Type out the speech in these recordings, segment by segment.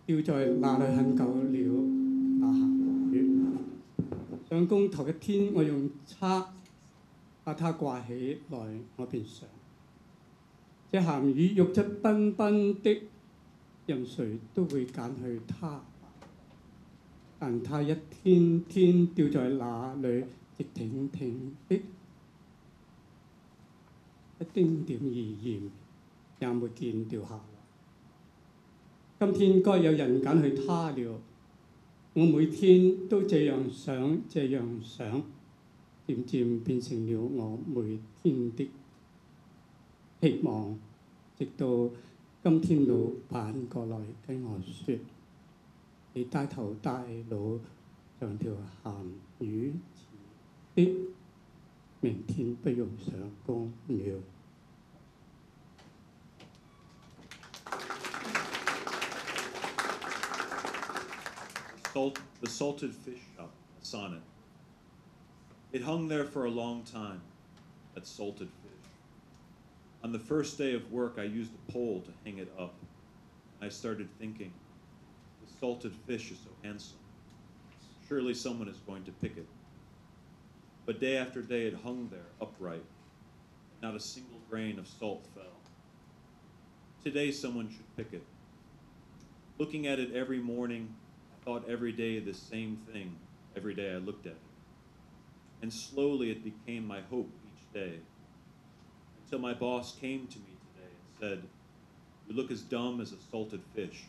掉在那裏很久了，那鹹魚。上工頭嘅天，我用叉把它掛起來我便上。這鹹魚肉質彬彬的，任誰都會揀去它。但它一天天掉在那裏，直挺挺的，一丁點意義也沒見掉下來。今天該有人揀去它了。我每天都這樣想，這樣想，漸漸變成了我每天的希望。直到今天老闆過來跟我說：你帶頭帶腦像條鹹魚似的，明天不用上工了。The Salted Fish Shop, a sonnet. It hung there for a long time, that salted fish. On the first day of work, I used a pole to hang it up. I started thinking, the salted fish is so handsome. Surely someone is going to pick it. But day after day, it hung there, upright. Not a single grain of salt fell. Today, someone should pick it. Looking at it every morning, thought every day the same thing every day I looked at it. And slowly it became my hope each day, until my boss came to me today and said, you look as dumb as a salted fish.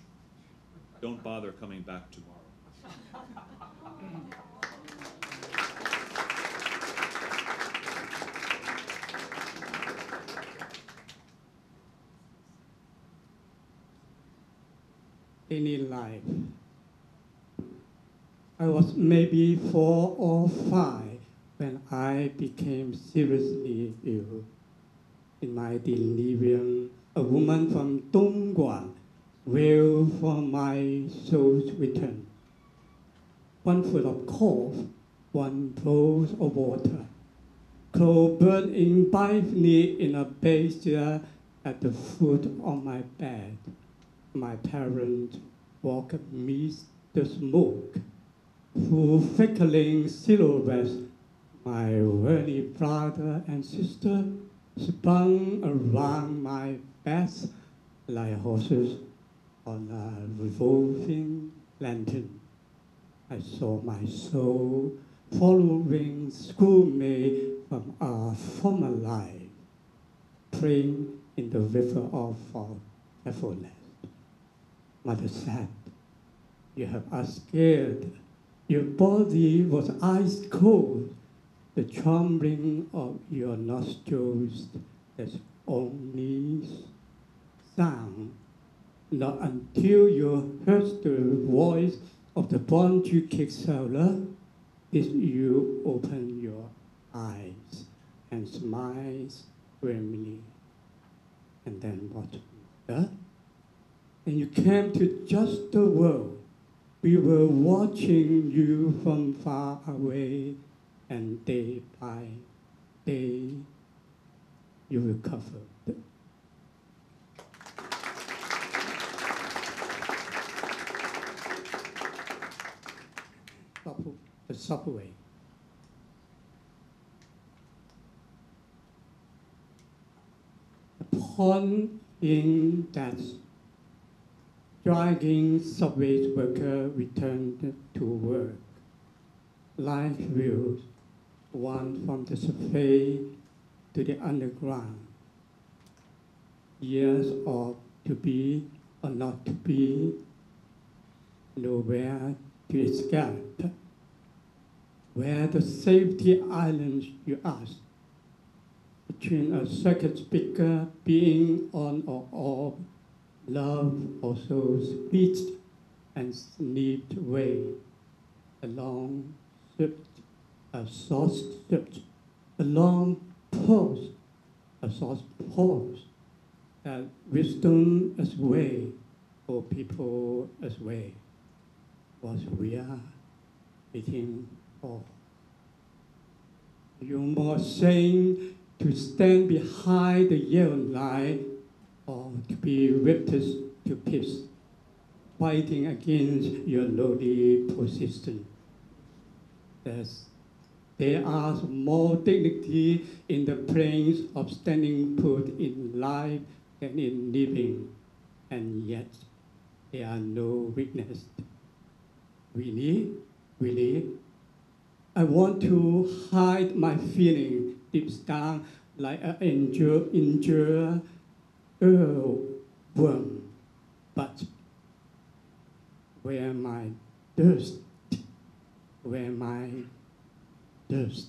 Don't bother coming back tomorrow. Daily life. I was maybe 4 or 5 when I became seriously ill. In my delirium, a woman from Dongguan wailed for my soul's return. One full of cough, one bowl of water. Clothes burning brightly in a brazier at the foot of my bed. My parents walked amidst the smoke. Through flickering silhouettes, my worthy brother and sister spun around my back like horses on a revolving lantern. I saw my soul following schoolmate from a former life, playing in the river of forgetfulness. Mother said, you have us scared. Your body was ice cold. The trembling of your nostrils, that's only sound. Not until you heard the voice of the bondue cake seller did you open your eyes and smile grimly. And then what? And you came to judge the world. We were watching you from far away, and day by day you recovered. The subway. Upon being that dragging subway worker returned to work. Life wheels, one from the surface to the underground. Years of to be or not to be, nowhere to escape. Where the safety islands, you ask, between a circuit speaker being on or off, love also speeched and slipped away. A long search, a short search, a long pause, a short pause. That wisdom as way, or people as way, what we are waiting for. You more saying to stand behind the yellow light or to be ripped to pieces. fighting against your lowly position. There are more dignity in the plains of standing put in life than in living, and yet there are no weakness. Really, I want to hide my feeling deep down like an injured worm. But where my dust? Where my dust?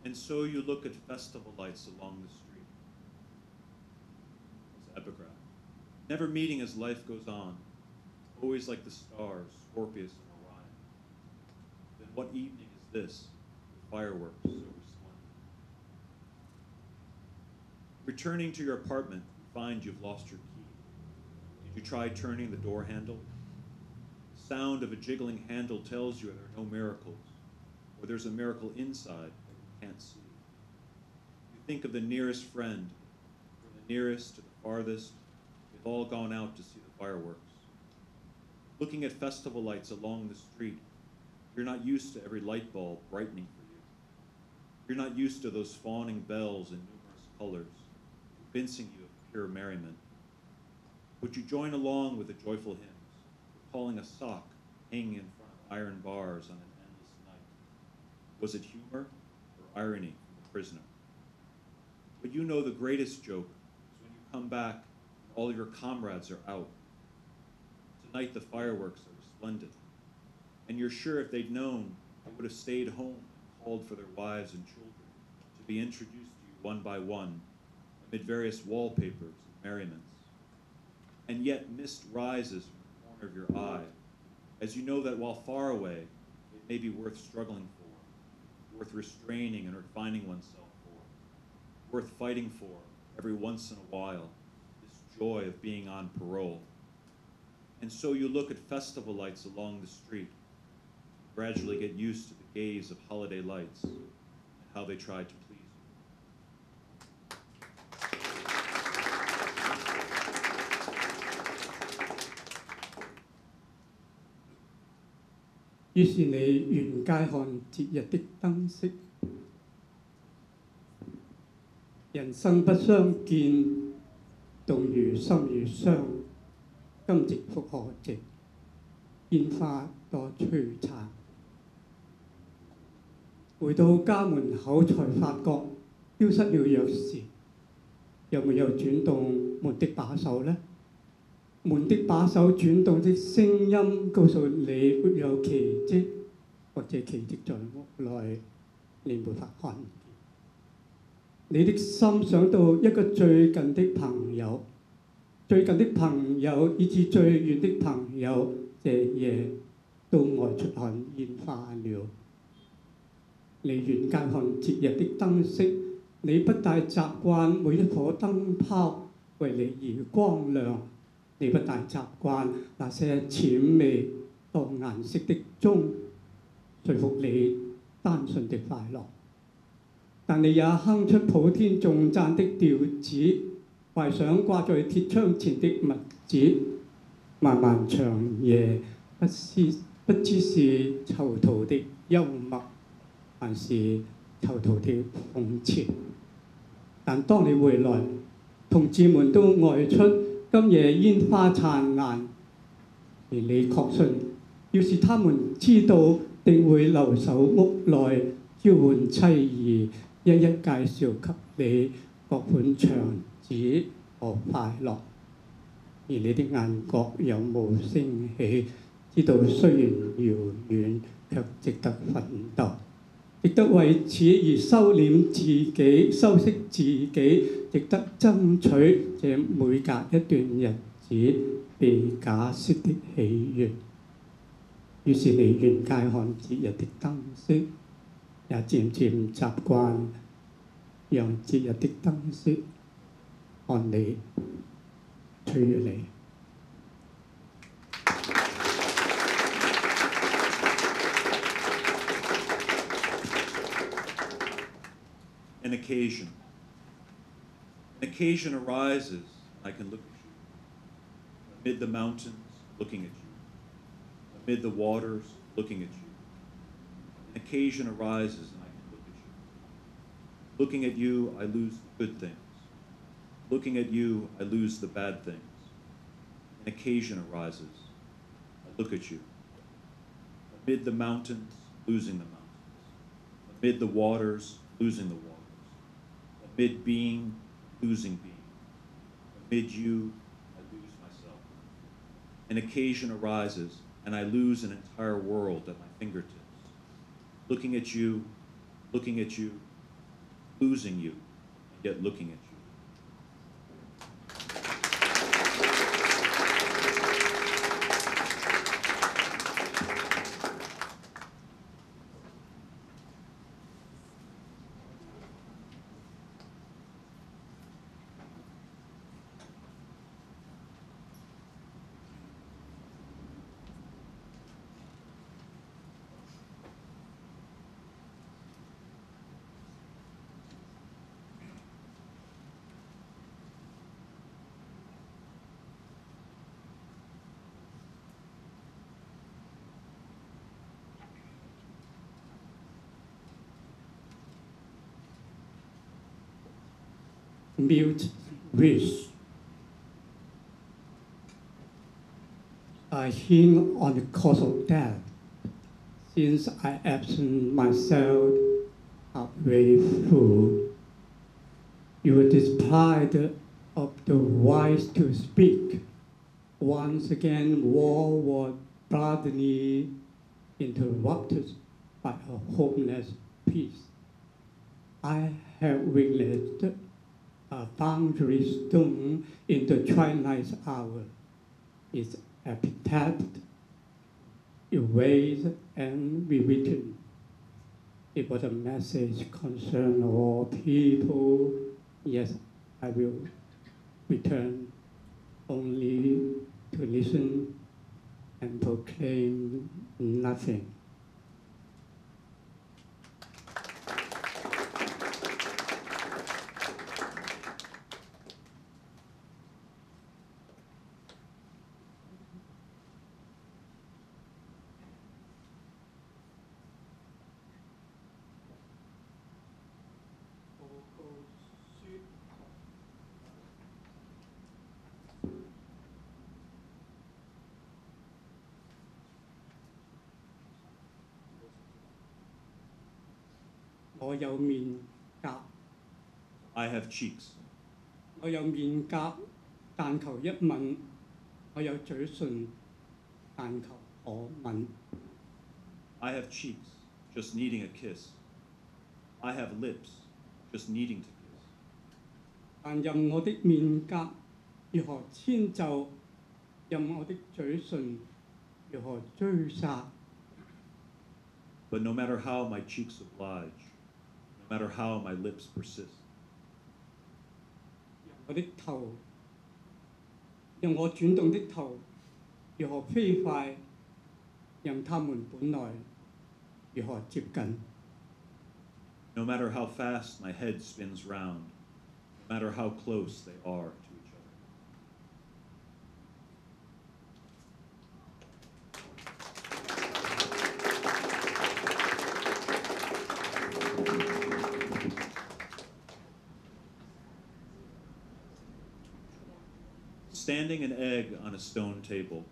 And so you look at festival lights along the street. It's epigraph. Never meeting as life goes on, always like the stars, Scorpius and Orion. Then what evening is this, with fireworks so resplendent? Returning to your apartment, you find you've lost your key. Did you try turning the door handle? The sound of a jiggling handle tells you there are no miracles, or there's a miracle inside can't see. You think of the nearest friend, from the nearest to the farthest, they've all gone out to see the fireworks. Looking at festival lights along the street, you're not used to every light bulb brightening for you. You're not used to those fawning bells in numerous colors, convincing you of pure merriment. But you join along with the joyful hymns, recalling a sock hanging in front of iron bars on an endless night. Was it humor? Irony from the prisoner. But you know the greatest joke is when you come back and all your comrades are out. Tonight the fireworks are resplendent, and you're sure if they'd known, they would have stayed home and called for their wives and children to be introduced to you one by one amid various wallpapers and merriments. And yet mist rises from the corner of your eye, as you know that while far away, it may be worth struggling for, worth restraining and refining oneself for, worth fighting for every once in a while, this joy of being on parole. And so you look at festival lights along the street, gradually get used to the gaze of holiday lights and how they try to please you. 於是你沿街看節日的燈飾，人生不相見，動如心如霜。今夕復何夕，煙花多璀璨。回到家門口才發覺丟失了鑰匙，有沒有轉動門的把手呢？門的把手轉動的聲音告訴你沒有奇蹟，或者奇蹟在屋內，你沒法看見。你的心想到一個最近的朋友，最近的朋友以至最遠的朋友，這夜都外出看煙花了。你沿街看節日的燈飾，你不大習慣每一顆燈泡為你而光亮。你不大習慣那些淺味多顏色的鐘，說服你單純的快樂。但你也哼出普天頌讚的調子，懷想掛在鐵窗前的襪子。漫漫長夜，不知是囚徒的幽默，還是囚徒的諷刺。但當你回來，同志們都外出。今夜煙花燦爛，而你確信，要是他們知道，定會留守屋內，召喚妻兒，一一介紹給你各款長子和快樂。而你的眼角有霧升起，知道雖然遙遠，卻值得奮鬥，值得為此而收斂自己、修飾自己，值得爭取這每隔一段日子被假釋的喜悅。於是你沿街看節日的燈飾，也漸漸習慣讓節日的燈飾看你吹你。An occasion. An occasion arises, I can look at you. Amid the mountains, looking at you. Amid the waters, looking at you. An occasion arises, and I can look at you. Looking at you, I lose the good things. Looking at you, I lose the bad things. An occasion arises. I look at you. Amid the mountains, losing the mountains. Amid the waters, losing the waters. Amid being, losing being. Amid you, I lose myself. An occasion arises, and I lose an entire world at my fingertips. Looking at you, losing you, and yet looking at you. Mute wish. A hint on the cause of death, since I absent myself halfway through. You were deprived of the voice to speak. Once again, war was bloodily interrupted by a hopeless peace. I have witnessed a boundary stone in the twilight hour. Its epitaph erased and rewritten. It was a message concerning all people. Yes, I will return only to listen and proclaim nothing. I have cheeks. 我有面頰，但求一吻；我有嘴唇，但求可吻。I have cheeks, just needing a kiss. I have lips, just needing to kiss. 但任我的面頰如何遷就，任我的嘴唇如何追殺。But no matter how my cheeks oblige, no matter how my lips persist. 我的頭，讓我轉動的頭如何飛快，讓他們本來如何接近。No matter how fast my head spins round, no matter how close they are to each other. Standing an egg on a stone table.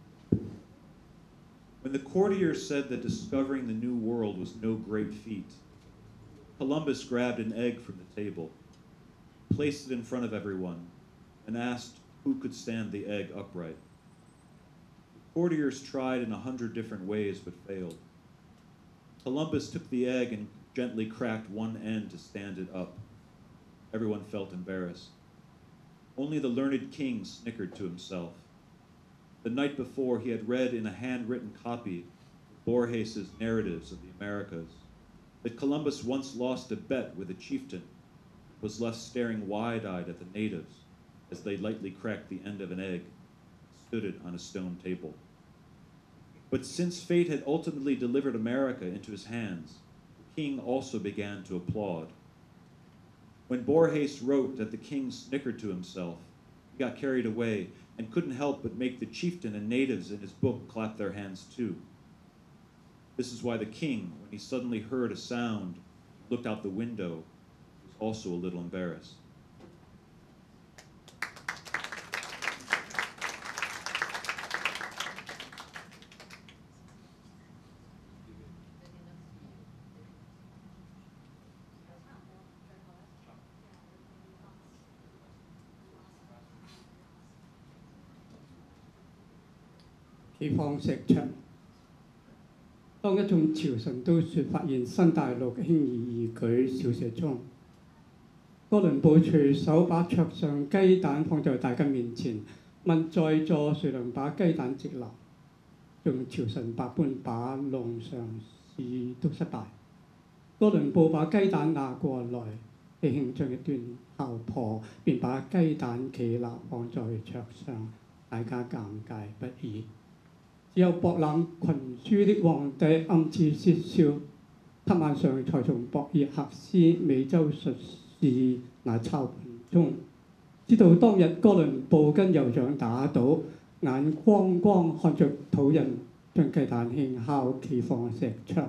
When the courtiers said that discovering the new world was no great feat, Columbus grabbed an egg from the table, placed it in front of everyone, and asked who could stand the egg upright. The courtiers tried in 100 different ways but failed. Columbus took the egg and gently cracked one end to stand it up. Everyone felt embarrassed. Only the learned king snickered to himself. The night before, he had read in a handwritten copy of Borges's Narratives of the Americas that Columbus once lost a bet with a chieftain, was left staring wide-eyed at the natives as they lightly cracked the end of an egg and stood it on a stone table. But since fate had ultimately delivered America into his hands, the king also began to applaud. When Borges wrote that the king snickered to himself, he got carried away and couldn't help but make the chieftain and natives in his book clap their hands too. This is why the king, when he suddenly heard a sound, looked out the window, was also a little embarrassed.地方石牆。當一眾朝臣都說發現新大陸輕而易舉小說中，哥倫布隨手把桌上雞蛋放在大家面前，問在座誰能把雞蛋直立，用朝臣百般把弄上試都失敗。哥倫布把雞蛋拿過來，喜慶將一端敲破，便把雞蛋企立放在桌上，大家尷尬不已。只有博覽群書的皇帝暗自竊笑，他晚上才從博爾赫斯美洲術士那抄本中知道當日哥倫布跟酋長打賭，眼光光看着土人將雞蛋輕敲企放石牆。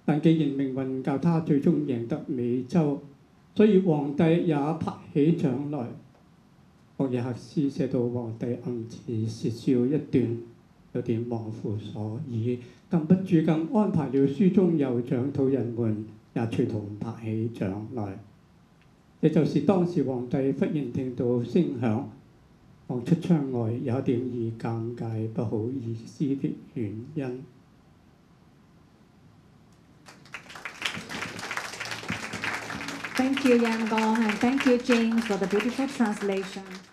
但既然命運教他最終贏得美洲，所以皇帝也拍起掌來。博爾赫斯寫到皇帝暗自竊笑一段，有點忘乎所以，禁不住更安排了書中酋長土人們也隨同拍起掌來。這就是當時皇帝忽然聽到聲響，望出窗外有點兒尷尬不好意思的原因。Thank you, Yam Gong, and thank you, James, for the beautiful translation.